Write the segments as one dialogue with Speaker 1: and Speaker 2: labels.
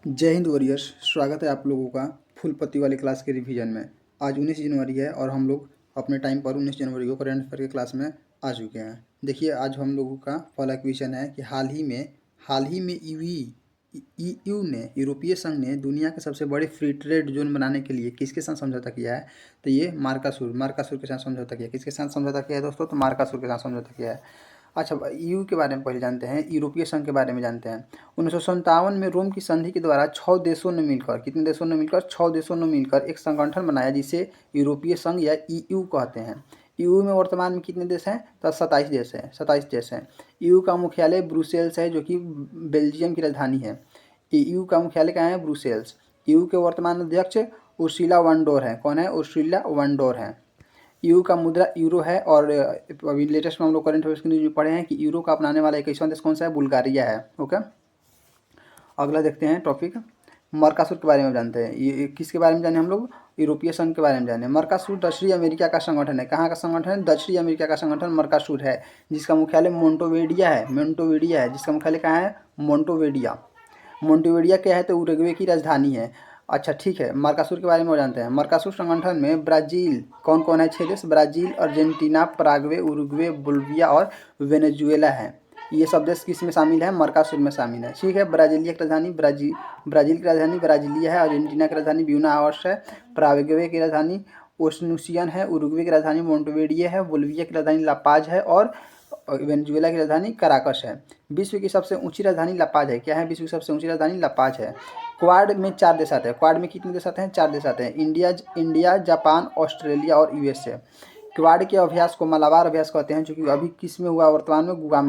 Speaker 1: जय हिंद वॉरियर्स। स्वागत है आप लोगों का फुल पत्ती वाली क्लास के रिवीजन में। आज 19 जनवरी है और हम लोग अपने टाइम पर 19 जनवरी को करंट अफेयर की क्लास में आ चुके हैं। देखिए, आज हम लोगों का पहला क्वेश्चन है कि हाल ही में ईयू ने यूरोपीय संघ ने दुनिया के सबसे बड़े फ्री ट्रेड जोन बनाने के लिए किसके साथ समझौता किया है। तो ये मार्कासुर के साथ समझौता किया है। किसके साथ समझौता किया है दोस्तों? तो मार्कासुर के साथ समझौता किया है। अच्छा, ईयू के बारे में पहले जानते हैं, यूरोपीय संघ के बारे में जानते हैं। 1957 में रोम की संधि के द्वारा 6 देशों ने मिलकर, कितने देशों ने मिलकर? 6 देशों ने मिलकर एक संगठन बनाया जिसे यूरोपीय संघ या ईयू कहते हैं। ईयू में वर्तमान में कितने देश हैं? तो 27 देश हैं। ईयू का मुख्यालय ब्रुसेल्स है, जो कि बेल्जियम की राजधानी है। ईयू का मुख्यालय कहाँ है? ब्रुसेल्स। ईयू के वर्तमान अध्यक्ष उर्सुला वॉन डोर हैं। कौन है? उर्सुला वॉन डोर हैं। यूरो का मुद्रा यूरो है। और अभी लेटेस्ट में हम लोग करंट अफेयर्स की न्यूज में पढ़े हैं कि यूरो का अपनाने वाला 21वां देश कौन सा है? बुल्गारिया है। ओके, अगला देखते हैं टॉपिक। मरकासुर के बारे में जानते हैं। ये किसके बारे में जाने हम लोग? यूरोपीय संघ के बारे में जाने। मरकासुर दक्षिणी अमेरिका का संगठन है। कहाँ का संगठन है? दक्षिणी अमेरिका का संगठन मरकासुर है, जिसका मुख्यालय मोन्टोवेडिया है। जिसका मुख्यालय कहाँ है? मोन्टोवेडिया। मोन्टेविडिया क्या है? तो उरुग्वे की राजधानी है। अच्छा, ठीक है, मरकासुर के बारे में और जानते हैं। मरकासुर संगठन में ब्राज़ील कौन कौन है? 6 देश। Brazil, Argentina, Paraguay, Uruguay, Bolivia और वेनेजुएला है। ये सब देश किस में शामिल है? मरकासुर में शामिल है। ठीक है, ब्राज़ीलिया की राजधानी ब्राज़ील की राजधानी ब्राज़ीलिया है। अर्जेंटीना की राजधानी ब्यूनस आयर्स है। पराग्वे की राजधानी ओसनुसियन है। उरुग्वे की राजधानी मोन्टेविडिया है। बोलिविया की राजधानी लापाज है। और वेनेजुएला की राजधानी कराकस है। विश्व की सबसे ऊंची राजधानी लापाज है। क्या है? विश्व की सबसे ऊंची राजधानी लापाज है। क्वाड में 4 देश आते हैं। क्वाड में कितने देश आते हैं? 4 देश आते हैं। इंडिया, जापान, ऑस्ट्रेलिया और यूएसए। क्वाड के अभ्यास को मलाबार अभ्यास कहते हैं, जो कि अभी किस में हुआ? वर्तमान में गुआम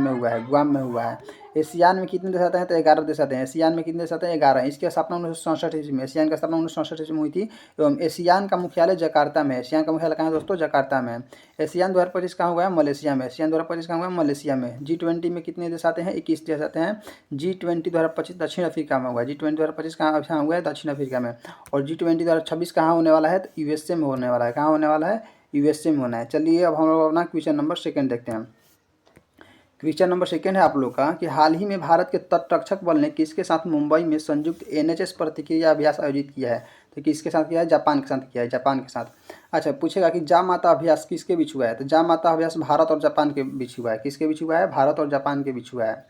Speaker 1: में हुआ है। एशियान में कितने देश आते हैं? तो 11 देश आते हैं। एशियान में कितने देश आते हैं? 11। इसकी स्थापना 1967 ईस्वी में, एशियान की स्थापना 1967 ईस्वी में हुई थी। एवं एशियान का मुख्यालय जकार्ता में है। एशियान का मुख्यालय कहाँ है दोस्तों? जकार्ता में है। एशियान 2025 कहाँ हुआ है? मलेशिया में। एशियान 2025 कहाँ हुआ है? मलेशिया में। G20 में कितने देश आते हैं? 21 देश आते हैं। G20 2025 दक्षिण अफ्रीका में हुआ है। G20 2025 कहाँ हुआ है? दक्षिण अफ्रीका में। और G20 2026 कहाँ होने वाला है? तो यूएसए में होने वाला है। कहाँ होने वाला है? यूएसए में होना है। चलिए, अब हम लोग अपना क्वेश्चन नंबर 2 देखते हैं। क्वेश्चन नंबर 2 है आप लोग का कि हाल ही में भारत के तटरक्षक बल ने किसके साथ मुंबई में संयुक्त एनएचएस प्रतिक्रिया अभ्यास आयोजित किया है? तो किसके साथ किया है? जापान के साथ किया है। जापान के साथ। अच्छा, पूछेगा कि जामाता अभ्यास किसके बीच हुआ है? तो जामाता अभ्यास भारत और जापान के बीच हुआ है। किसके बीच हुआ है? भारत और जापान के बीच हुआ है।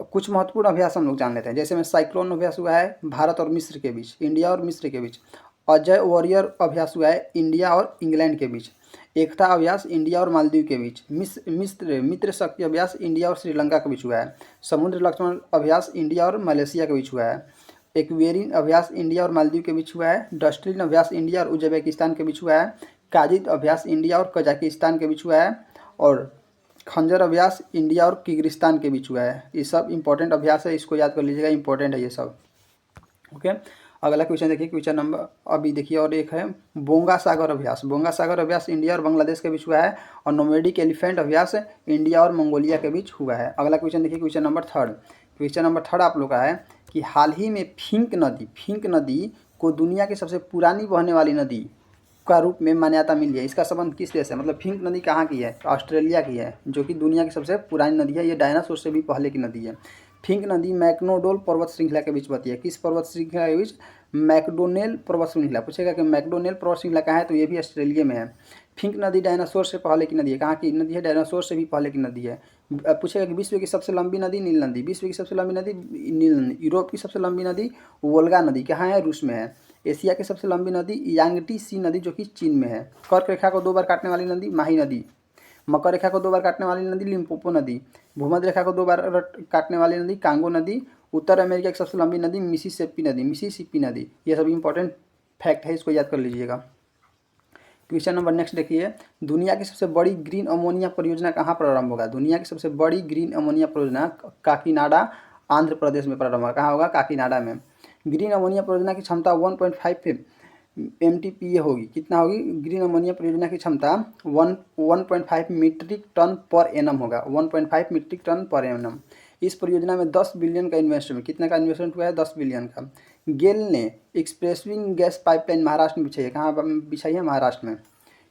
Speaker 1: कुछ महत्वपूर्ण अभ्यास हम लोग जान लेते हैं। जैसे में साइक्लोन अभ्यास हुआ है भारत और मिस्र के बीच, इंडिया और मिस्र के बीच। अजय वॉरियर अभ्यास हुआ है इंडिया और इंग्लैंड के बीच। एकता अभ्यास इंडिया और मालदीव के बीच। मित्र शक्ति अभ्यास इंडिया और श्रीलंका के बीच हुआ है। समुद्र लक्ष्मण अभ्यास इंडिया और मलेशिया के बीच हुआ है। एक्वेरिन अभ्यास इंडिया और मालदीव के बीच हुआ है। डस्ट्रिन अभ्यास इंडिया और उज्बेकिस्तान के बीच हुआ है। काजिद अभ्यास इंडिया और कजाकिस्तान के बीच हुआ है। और खंजर अभ्यास इंडिया और किर्गिस्तान के बीच हुआ है। ये सब इंपॉर्टेंट अभ्यास है, इसको याद कर लीजिएगा, इंपॉर्टेंट है ये सब। ओके, अगला क्वेश्चन देखिए। क्वेश्चन नंबर अभी देखिए, और एक है बोंगा सागर अभ्यास। बोंगा सागर अभ्यास इंडिया और बांग्लादेश के बीच हुआ है। और नोमैडिक एलिफेंट अभ्यास इंडिया और मंगोलिया के बीच हुआ है। अगला क्वेश्चन देखिए, क्वेश्चन नंबर 3। क्वेश्चन नंबर 3 आप लोग का है कि हाल ही में फिंक नदी को दुनिया की सबसे पुरानी बहने वाली नदी का रूप में मान्यता मिली है। इसका संबंध किस देश है? मतलब फिंक नदी कहाँ की है? तो ऑस्ट्रेलिया की है, जो कि दुनिया की सबसे पुरानी नदी है। ये डायनासोर से भी पहले की नदी है। फिंक नदी मैक्डोनेल पर्वत श्रृंखला के बीच बहती है। किस पर्वत श्रृंखला के बीच? मैक्डोनेल पर्वत श्रृंखला। पूछेगा कि मैक्डोनेल पर्वत श्रृंखला कहाँ है? तो ये भी ऑस्ट्रेलिया में है। फिंक नदी डायनासोर से पहले की नदी है। कहाँ की नदी है? डायनासोर से भी पहले की नदी है। पूछेगा कि विश्व की सबसे लंबी नदी? नील नदी। विश्व की सबसे लंबी नदी नील नदी। यूरोप की सबसे लंबी नदी वोल्गा नदी। कहाँ है? रूस में है। एशिया की सबसे लंबी नदी यांगटी सी नदी, जो कि चीन में है। कर्क रेखा को 2 बार काटने वाली नदी? माही नदी। मकर रेखा को 2 बार काटने वाली नदी? लिम्पोपो नदी। भूमध्य रेखा को 2 बार काटने वाली नदी? कांगो नदी। उत्तर अमेरिका की सबसे लंबी नदी? मिसिसिपी नदी। ये सभी इंपॉर्टेंट फैक्ट है, इसको याद कर लीजिएगा। क्वेश्चन नंबर नेक्स्ट देखिए। दुनिया की सबसे बड़ी ग्रीन अमोनिया परियोजना कहाँ प्रारंभ होगा? दुनिया की सबसे बड़ी ग्रीन अमोनिया परियोजना काकीनाडा, आंध्र प्रदेश में प्रारंभ होगा। कहाँ होगा? काकीनाडा में। ग्रीन अमोनिया परियोजना की क्षमता 1.5 MTPA होगी। कितना होगी? ग्रीन अमोनिया परियोजना की क्षमता 1.5 मीट्रिक टन पर एनम होगा। 1.5 मीट्रिक टन पर एनम। इस परियोजना में 10 बिलियन का इन्वेस्टमेंट, कितना का इन्वेस्टमेंट हुआ है? 10 बिलियन का। गेल ने एक्सप्रेसविंग गैस पाइपलाइन महाराष्ट्र में बिछाई है। कहाँ बिछाई है? महाराष्ट्र में।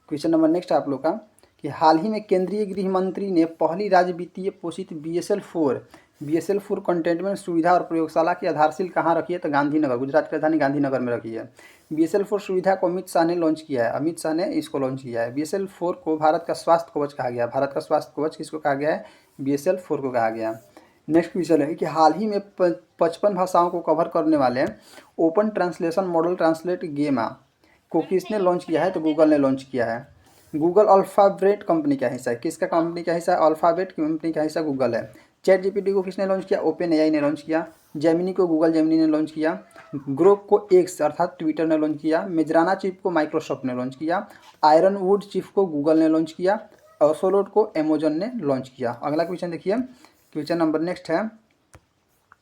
Speaker 1: क्वेश्चन नंबर नेक्स्ट आप लोग का कि हाल ही में केंद्रीय गृह मंत्री ने पहली राज्य वित्तीय पोषित BSL-4 BSL 4 कंटेनमेंट सुविधा और प्रयोगशाला की आधारशिला कहाँ रखी है? तो गांधीनगर, गुजरात की राजधानी गांधीनगर में रखी है। BSL 4 सुविधा को अमित शाह ने लॉन्च किया है, अमित शाह ने इसको लॉन्च किया है। BSL 4 को भारत का स्वास्थ्य कवच कहा गया है। भारत का स्वास्थ्य कवच किसको कहा गया है? BSL 4 को कहा गया। नेक्स्ट क्वेश्चन है कि हाल ही में 55 भाषाओं को कवर करने वाले ओपन ट्रांसलेशन मॉडल ट्रांसलेट गेमा को किसने लॉन्च किया है? तो गूगल ने लॉन्च किया है। गूगल अल्फ़ाबेट कंपनी का हिस्सा है। किसका कंपनी का हिस्सा है? अल्फ़ाबेट कंपनी का हिस्सा गूगल है। चैट जीपीटी को किसने लॉन्च किया? ओपन एआई ने लॉन्च किया। जेमिनी को गूगल जेमिनी ने लॉन्च किया। ग्रोक को एक्स अर्थात ट्विटर ने लॉन्च किया। मेजराना चिप को माइक्रोसॉफ्ट ने लॉन्च किया। आयरन वुड चिप को गूगल ने लॉन्च किया। ओसोलोट को अमेजन ने लॉन्च किया। अगला क्वेश्चन देखिए, क्वेश्चन नंबर नेक्स्ट है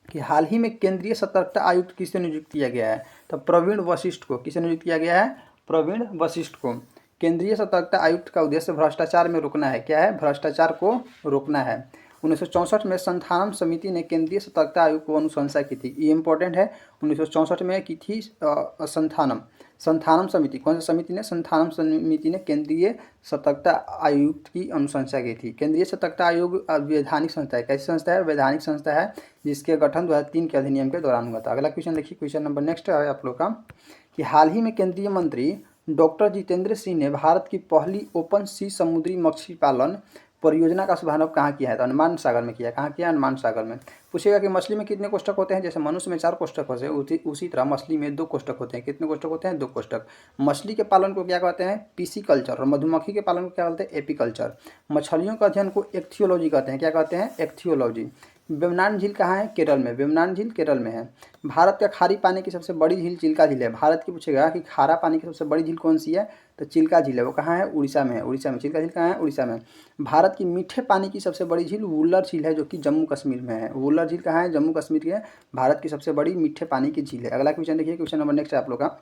Speaker 1: कि हाल ही में केंद्रीय सतर्कता आयुक्त किसे नियुक्त किया गया है? तो प्रवीण वशिष्ठ को। किसे नियुक्त किया गया है? प्रवीण वशिष्ठ को। केंद्रीय सतर्कता आयुक्त का उद्देश्य भ्रष्टाचार में रोकना है। क्या है? भ्रष्टाचार को रोकना है। 1964 में संथानम समिति ने केंद्रीय सतर्कता आयोग को अनुशंसा की थी। ये इंपॉर्टेंट है। 1964 में की थी संथानम समिति। कौन सी समिति ने? संथानम समिति ने केंद्रीय सतर्कता आयुक्त की अनुशंसा की थी। केंद्रीय सतर्कता आयोग वैधानिक संस्था है। कैसी संस्था है? वैधानिक संस्था है, जिसके गठन 2003 के अधिनियम के दौरान हुआ था। अगला क्वेश्चन देखिए, क्वेश्चन नंबर नेक्स्ट है आप लोग का कि हाल ही में केंद्रीय मंत्री डॉक्टर जितेंद्र सिंह ने भारत की पहली ओपन सी समुद्री मछली पालन परियोजना का शुभारंभ कहाँ किया है? तो अंडमान सागर में किया। कहाँ किया? अंडमान सागर में। पूछेगा कि मछली में कितने कोष्ठक होते हैं? जैसे मनुष्य में 4 कोष्ठक होते हैं, उसी तरह मछली में 2 कोष्ठक होते हैं। कितने कोष्ठक होते हैं? 2 कोष्ठक। मछली के पालन को क्या कहते हैं? पीसीकल्चर। और मधुमक्खी के पालन को क्या कहते हैं? एपीकल्चर। मछलियों का अध्ययन को एक्थियोलॉजी कहते हैं। क्या कहते हैं? एक्थियोलॉजी। वेम्बनाड झील कहाँ है? केरल में। वेम्बनाड झील केरल में है। भारत का खारी पानी की सबसे बड़ी झील चिल्का झील है। भारत की पूछेगा कि खारा पानी की सबसे बड़ी झील कौन सी है? तो चिल्का झील है। वो कहाँ है? उड़ीसा में है। उड़ीसा में। चिल्का झील कहाँ है? उड़ीसा में। भारत की मीठे पानी की सबसे बड़ी झील वुलर झील है, जो कि जम्मू कश्मीर में है। वुलर झील कहाँ है? जम्मू कश्मीर की है। भारत की सबसे बड़ी मीठे पानी की झील है। अगला क्वेश्चन देखिए, क्वेश्चन नंबर नेक्स्ट है आप लोग का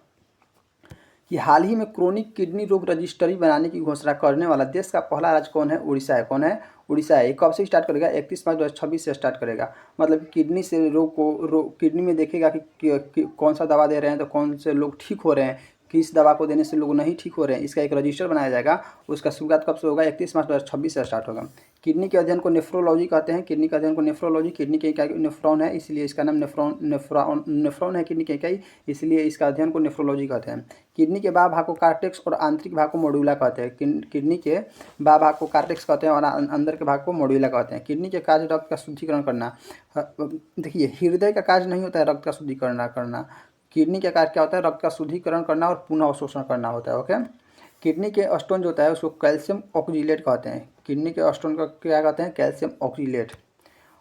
Speaker 1: कि हाल ही में क्रोनिक किडनी रोग रजिस्ट्री बनाने की घोषणा करने वाला देश का पहला राज्य कौन है? उड़ीसा है। कौन है? उड़ीसा है। ये कब से स्टार्ट करेगा? 31 मार्च 2026 से स्टार्ट करेगा। मतलब किडनी से किडनी में देखेगा कि कौन सा दवा दे रहे हैं, तो कौन से लोग ठीक हो रहे हैं, किस दवा को देने से लोग नहीं ठीक हो रहे हैं, इसका एक रजिस्टर बनाया जाएगा। उसका शुरुआत कब से होगा? 31 मार्च 2026 से स्टार्ट होगा। किडनी के अध्ययन को नेफ्रोलॉजी कहते हैं। किडनी के अध्ययन को नेफ्रोलॉजी। किडनी की इकाई नेफ्रॉन है, इसलिए इसका नाम नेफ्रॉन है। किडनी की इकाई, इसलिए इसका अध्ययन को नेफ्रोलॉजी कहते हैं। किडनी के बाह्य भाग को कार्टेक्स और आंतरिक भाग को मॉड्यूला कहते हैं। किडनी के बाह्य भाग को कार्टेक्स कहते हैं और अंदर के भाग को मॉड्यूला कहते हैं। किडनी के कार्य रक्त का शुद्धिकरण करना। देखिए, हृदय का कार्य नहीं होता है रक्त का शुद्धिकरण करना। किडनी का कार्य क्या होता है? रक्त का शुद्धिकरण करना और पुनः अवशोषण करना होता है। ओके। किडनी के स्टोन जो होता है उसको कैल्शियम ऑक्जिलेट कहते हैं। किडनी के स्टोन का क्या कहते हैं? Calcium oxalate.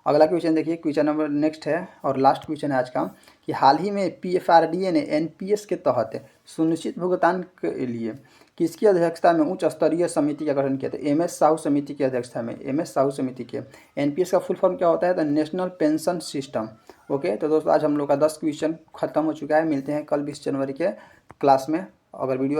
Speaker 1: अगला क्वेश्चन देखिए, क्वेश्चन नंबर नेक्स्ट है और लास्ट क्वेश्चन है आज का कि हाल ही में PFRDA ने एनपीएस के तहत सुनिश्चित भुगतान के लिए किसकी अध्यक्षता में उच्च स्तरीय समिति का गठन किया था? MS साहू समिति की अध्यक्षता में। MS साहू समिति के। एनपीएस का फुल फॉर्म क्या होता है? The national pension system. Okay. तो दोस्तों, आज हम लोग का 10 क्वेश्चन खत्म हो चुका है। मिलते हैं कल 20 जनवरी के क्लास में। अगर वीडियो अच्छा